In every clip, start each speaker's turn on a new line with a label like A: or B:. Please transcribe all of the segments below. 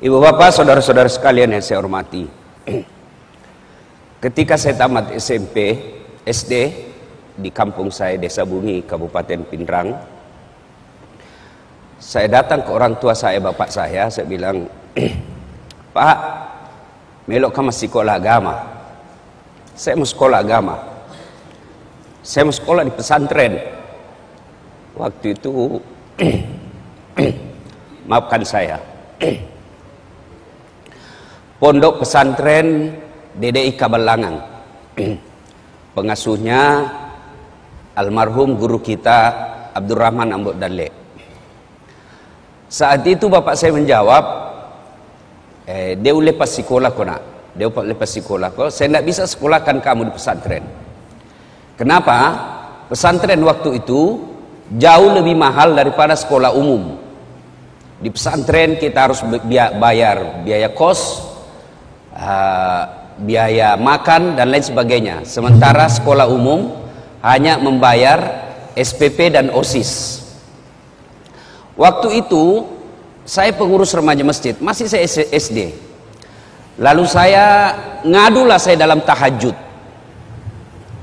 A: Ibu bapak, saudara-saudara sekalian yang saya hormati, ketika saya tamat SMP, SD di kampung saya, Desa Bungi, Kabupaten Pindrang, saya datang ke orang tua saya, bapak saya bilang, Pak, melok kamu sekolah agama. Saya mau sekolah agama. Saya mau sekolah di pesantren. Waktu itu, maafkan saya, Pondok Pesantren DDI Kabalangan. Pengasuhnya almarhum guru kita Abdurrahman Ambok Dalle. Saat itu bapak saya menjawab, dia lepas sekolah ko nak. Dia lepas sekolah ko, saya tidak bisa sekolahkan kamu di pesantren. Kenapa? Pesantren waktu itu jauh lebih mahal daripada sekolah umum. Di pesantren kita harus bayar biaya kos, biaya makan dan lain sebagainya. Sementara sekolah umum hanya membayar SPP dan OSIS. Waktu itu saya pengurus remaja masjid, masih saya SD. Lalu ngadulah saya dalam tahajud.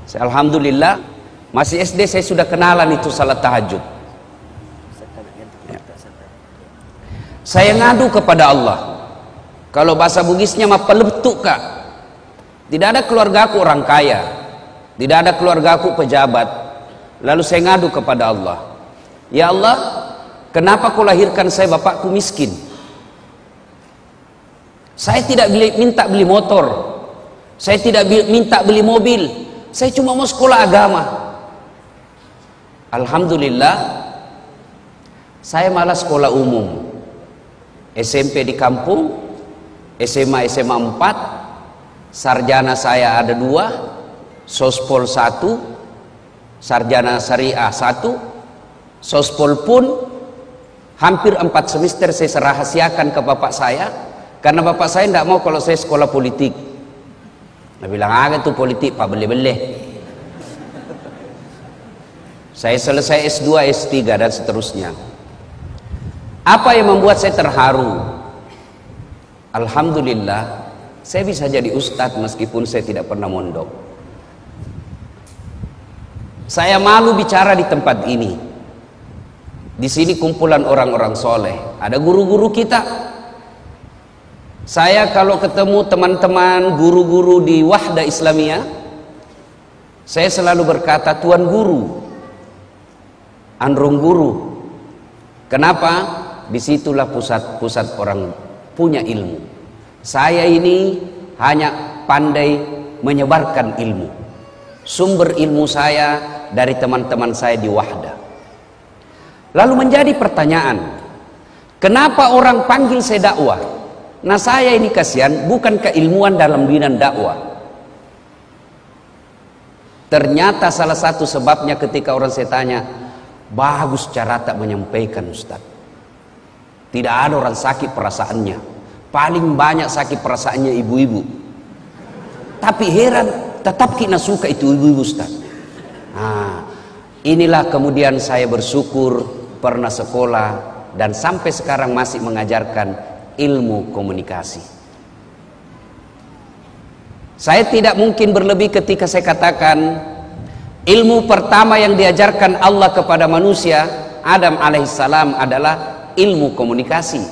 A: Alhamdulillah masih SD saya sudah kenalan itu salat tahajud. Saya ngadu kepada Allah. Kalau bahasa Bugisnya mah peletuk kak. Tidak ada keluarga aku orang kaya, tidak ada keluarga aku pejabat. Lalu saya ngadu kepada Allah, ya Allah, kenapa kau lahirkan saya bapakku miskin? Saya tidak minta beli motor, saya tidak minta beli mobil, saya cuma mau sekolah agama. Alhamdulillah, saya malah sekolah umum, SMP di kampung, SMA 4, sarjana saya ada 2, sospol 1, sarjana syariah 1, sospol pun hampir 4 semester saya rahasiakan ke bapak saya, karena bapak saya tidak mau kalau saya sekolah politik. Dia bilang, itu politik pak, boleh-boleh. Saya selesai S2, S3 dan seterusnya. Apa yang membuat saya terharu? Alhamdulillah, saya bisa jadi ustadz meskipun saya tidak pernah mondok. Saya malu bicara di tempat ini. Di sini kumpulan orang-orang soleh, ada guru-guru kita. Saya kalau ketemu teman-teman guru-guru di Wahda Islamiyah, saya selalu berkata Tuan Guru, Andrung Guru. Kenapa? Disitulah pusat-pusat orang punya ilmu. Saya ini hanya pandai menyebarkan ilmu. Sumber ilmu saya dari teman-teman saya di Wahda. Lalu menjadi pertanyaan, kenapa orang panggil saya dakwah? Nah saya ini kasihan, bukan keilmuan dalam bidang dakwah. Ternyata salah satu sebabnya ketika orang saya tanya, bagus cara tak menyampaikan Ustaz. Tidak ada orang sakit perasaannya. Paling banyak sakit perasaannya ibu-ibu. Tapi heran, tetap kita suka itu ibu-ibu Ustaz. Nah, inilah kemudian saya bersyukur pernah sekolah dan sampai sekarang masih mengajarkan ilmu komunikasi. Saya tidak mungkin berlebih ketika saya katakan ilmu pertama yang diajarkan Allah kepada manusia Adam alaihissalam adalah ilmu komunikasi.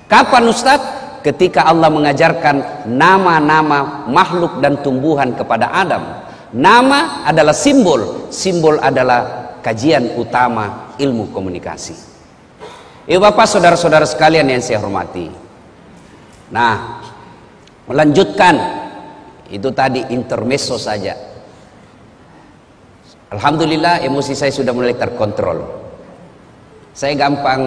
A: Kapan Ustaz? Ketika Allah mengajarkan nama-nama makhluk dan tumbuhan kepada Adam. Nama adalah simbol, simbol adalah kajian utama ilmu komunikasi. Ibu bapak, saudara-saudara sekalian yang saya hormati. Nah, melanjutkan itu tadi intermezzo saja. Alhamdulillah emosi saya sudah mulai terkontrol. Saya gampang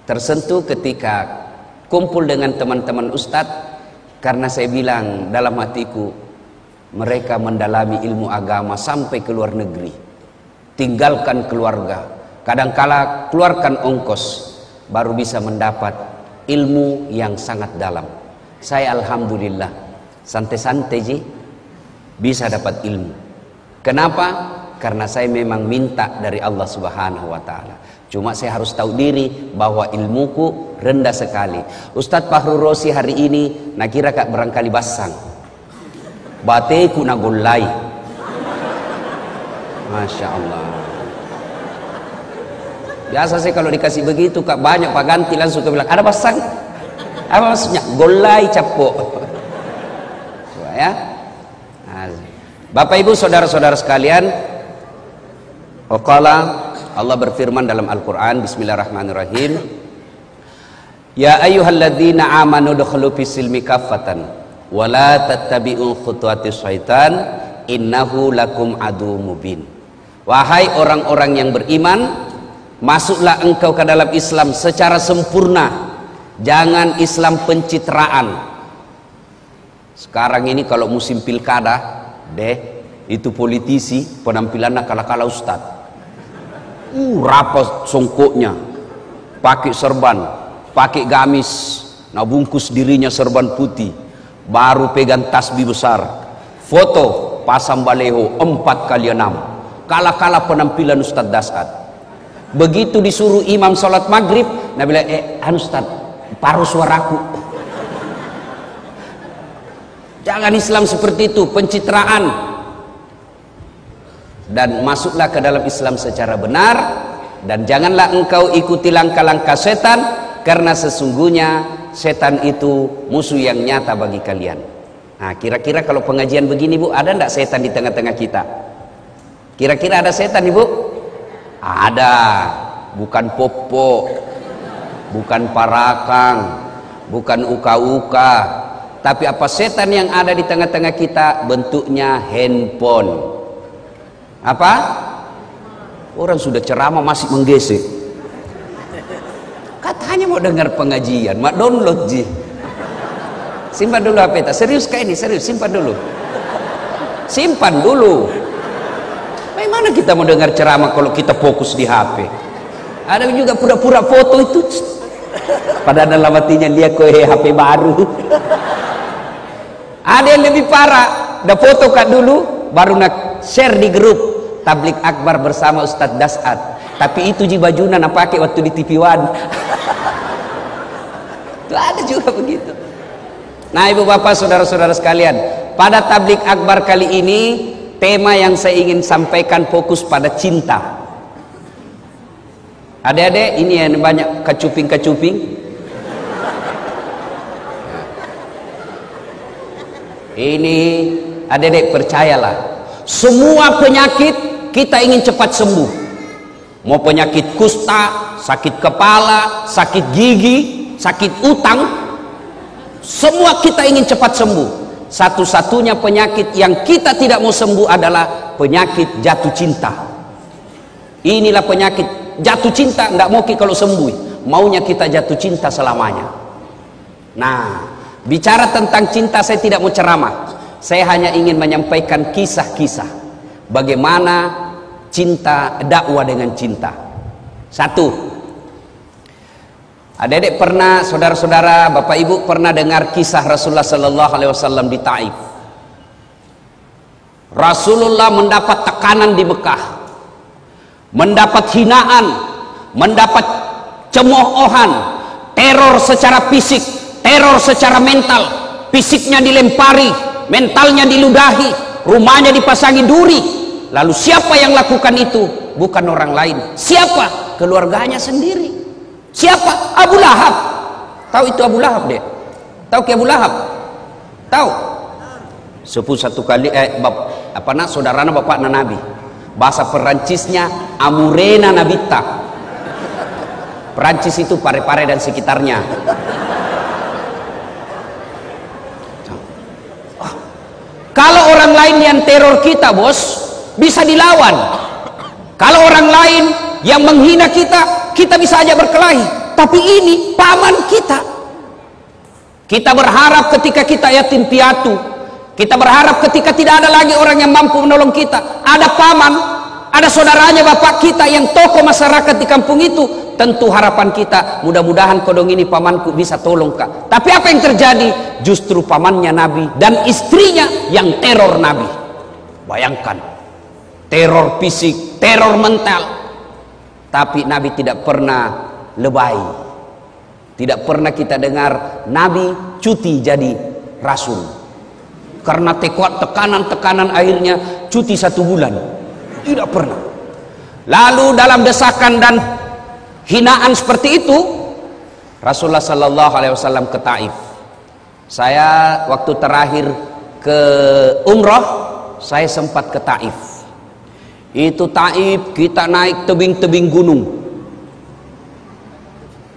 A: tersentuh ketika kumpul dengan teman-teman ustadz, karena saya bilang dalam hatiku, mereka mendalami ilmu agama sampai ke luar negeri, tinggalkan keluarga, kadangkala keluarkan ongkos baru bisa mendapat ilmu yang sangat dalam. Saya alhamdulillah santai-santai ji bisa dapat ilmu. Kenapa? Karena saya memang minta dari Allah Subhanahu wa taala. Cuma saya harus tahu diri bahwa ilmuku rendah sekali. Ustadz Fahrul Rosi hari ini nak kira kak barangkali basang. Bateku nak golai. Masya Allah. Biasa sih kalau dikasih begitu kak banyak pak ganti langsung ke bilang ada basang. Apa maksudnya? Golai capok. Coba ya. Bapak ibu saudara-saudara sekalian, waqala Allah berfirman dalam Al-Quran, bismillahirrahmanirrahim, ya ayyuhalladzina amanu dukhulu fis-silmi kaffatan wa la tattabi'u khutuwatis syaitan innahu lakum adu mubin. Wahai orang-orang yang beriman, masuklah engkau ke dalam Islam secara sempurna, jangan Islam pencitraan. Sekarang ini kalau musim pilkada itu politisi penampilannya kala-kala ustadz. Rapat songkoknya, pakai serban, pakai gamis, nah bungkus dirinya serban putih, baru pegang tasbih besar, foto pasang baleho 4x6, kala-kala penampilan Ustadz Dasat. Begitu disuruh imam sholat maghrib, nah bilang Ustadz, paruh suaraku. Jangan Islam seperti itu, pencitraan. Dan masuklah ke dalam Islam secara benar, dan janganlah engkau ikuti langkah-langkah setan, karena sesungguhnya setan itu musuh yang nyata bagi kalian. Nah, kira-kira kalau pengajian begini Bu, ada enggak setan di tengah-tengah kita? Kira-kira ada setan Ibu? Ada. Bukan popo, bukan parakang, bukan uka-uka, tapi apa setan yang ada di tengah-tengah kita? Bentuknya handphone. Apa? Orang sudah ceramah masih menggesek. Katanya mau dengar pengajian, mak download ji. Simpan dulu HP ta. Serius kayak ini, serius, simpan dulu. Simpan dulu. Bagaimana kita mau dengar ceramah kalau kita fokus di HP? Ada juga pura-pura foto itu. Padahal dalam hatinya dia HP baru. Ada yang lebih parah, udah foto kan dulu, baru nak share di grup Tablik Akbar bersama Ustadz Dasat, tapi itu ji bajunya nak pakai waktu di TV One. Itu ada juga begitu. Nah ibu bapak saudara-saudara sekalian, pada Tablik Akbar kali ini tema yang saya ingin sampaikan fokus pada cinta. Adik-adik ini yang banyak kecuping-kecuping. Ini adik-adik percayalah, semua penyakit kita ingin cepat sembuh. Mau penyakit kusta, sakit kepala, sakit gigi, sakit utang, semua kita ingin cepat sembuh. Satu-satunya penyakit yang kita tidak mau sembuh adalah penyakit jatuh cinta. Inilah penyakit jatuh cinta, tidak mau kalau sembuh, maunya kita jatuh cinta selamanya. Nah, bicara tentang cinta saya tidak mau ceramah, saya hanya ingin menyampaikan kisah-kisah bagaimana cinta, dakwah dengan cinta. Satu, adik-adik pernah, saudara-saudara, bapak ibu pernah dengar kisah Rasulullah Sallallahu Alaihi Wasallam di Taif. Rasulullah mendapat tekanan di Mekah, mendapat hinaan, mendapat cemoohan, teror secara fisik, teror secara mental. Fisiknya dilempari, mentalnya diludahi, rumahnya dipasangi duri. Lalu siapa yang lakukan itu? Bukan orang lain. Siapa? Keluarganya sendiri. Siapa? Abu Lahab. Tahu itu Abu Lahab deh? Tahu ke Abu Lahab? Tahu? Sepuh satu kali saudarana bapakna Nabi. Bahasa Perancisnya Amurena Nabita. Perancis itu Pare-Pare dan sekitarnya. Kalau orang lain yang teror kita, bos, bisa dilawan. Kalau orang lain yang menghina kita, kita bisa aja berkelahi. Tapi ini paman kita. Kita berharap ketika kita yatim piatu, kita berharap ketika tidak ada lagi orang yang mampu menolong kita, ada paman, ada saudaranya bapak kita yang tokoh masyarakat di kampung itu. Tentu harapan kita, mudah-mudahan kodong ini pamanku bisa tolong kak. Tapi apa yang terjadi? Justru pamannya Nabi dan istrinya yang teror Nabi. Bayangkan, teror fisik, teror mental. Tapi Nabi tidak pernah lebay. Tidak pernah kita dengar Nabi cuti jadi rasul. Karena tekanan-tekanan akhirnya cuti 1 bulan. Tidak pernah. Lalu dalam desakan dan hinaan seperti itu, Rasulullah Sallallahu Alaihi Wasallam ke Taif. Saya waktu terakhir ke umrah, saya sempat ke Taif. Itu Taif, kita naik tebing-tebing gunung.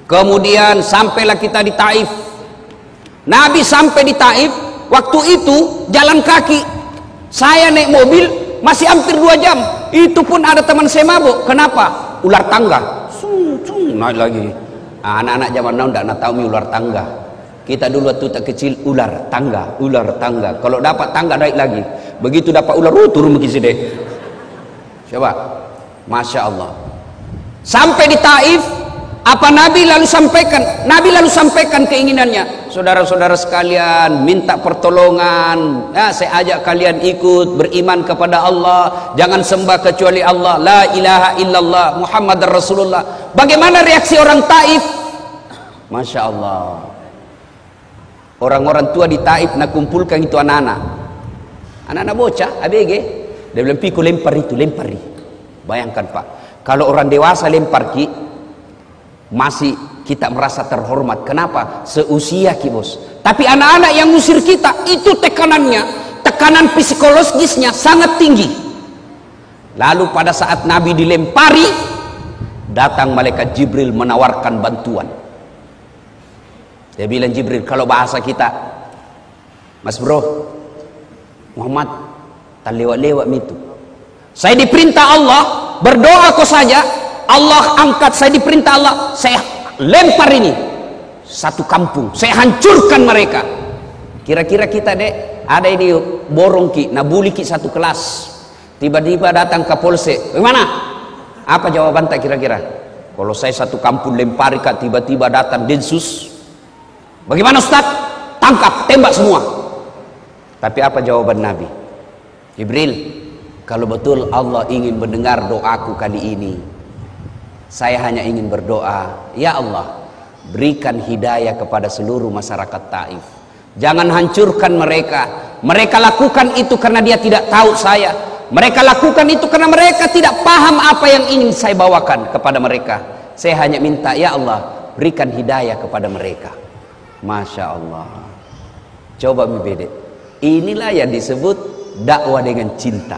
A: Kemudian sampailah kita di Taif. Nabi sampai di Taif, waktu itu jalan kaki. Saya naik mobil masih hampir 2 jam. Itu pun ada teman saya mabuk. Kenapa? Ular tangga. Naik lagi. Anak-anak zaman now tidak tahu ular tangga. Kita dulu waktu tak kecil, ular tangga, ular tangga. Kalau dapat tangga naik lagi. Begitu dapat ular, turun begitu deh. Coba, Masya Allah. Sampai di Taif, apa Nabi lalu sampaikan? Nabi lalu sampaikan keinginannya. Saudara-saudara sekalian, minta pertolongan. Ya, saya ajak kalian ikut beriman kepada Allah. Jangan sembah kecuali Allah. La ilaha illallah Muhammad Rasulullah. Bagaimana reaksi orang Taif? Masya Allah. Orang-orang tua di Taif nak kumpulkan itu anak-anak. Anak-anak bocah, ABG. Dia bilang, "Piku lempar itu, lempari." Bayangkan Pak, kalau orang dewasa lempar ki, masih kita merasa terhormat. Kenapa? Seusia ki bos. Tapi anak-anak yang ngusir kita, itu tekanannya, tekanan psikologisnya sangat tinggi. Lalu pada saat Nabi dilempari, datang malaikat Jibril menawarkan bantuan. Dia bilang, Jibril, kalau bahasa kita, Mas bro, Muhammad, tak lewat-lewat itu. Saya diperintah Allah, berdoa kau saja, Allah angkat. Saya diperintah Allah, saya lempar ini 1 kampung, saya hancurkan mereka. Kira-kira kita dek, ada ini borong ki, nabuli ki 1 kelas. Tiba-tiba datang ke polsek, bagaimana? Apa jawaban tak kira-kira? Kalau saya 1 kampung lempari kak, tiba-tiba datang Densus, bagaimana Ustaz? Tangkap, tembak semua. Tapi apa jawaban Nabi? Jibril, kalau betul Allah ingin mendengar doaku kali ini, saya hanya ingin berdoa, ya Allah, berikan hidayah kepada seluruh masyarakat Taif. Jangan hancurkan mereka. Mereka lakukan itu karena dia tidak tahu saya. Mereka lakukan itu karena mereka tidak paham apa yang ingin saya bawakan kepada mereka. Saya hanya minta, ya Allah, berikan hidayah kepada mereka. Masya Allah. Coba membeda. Inilah yang disebut dakwah dengan cinta.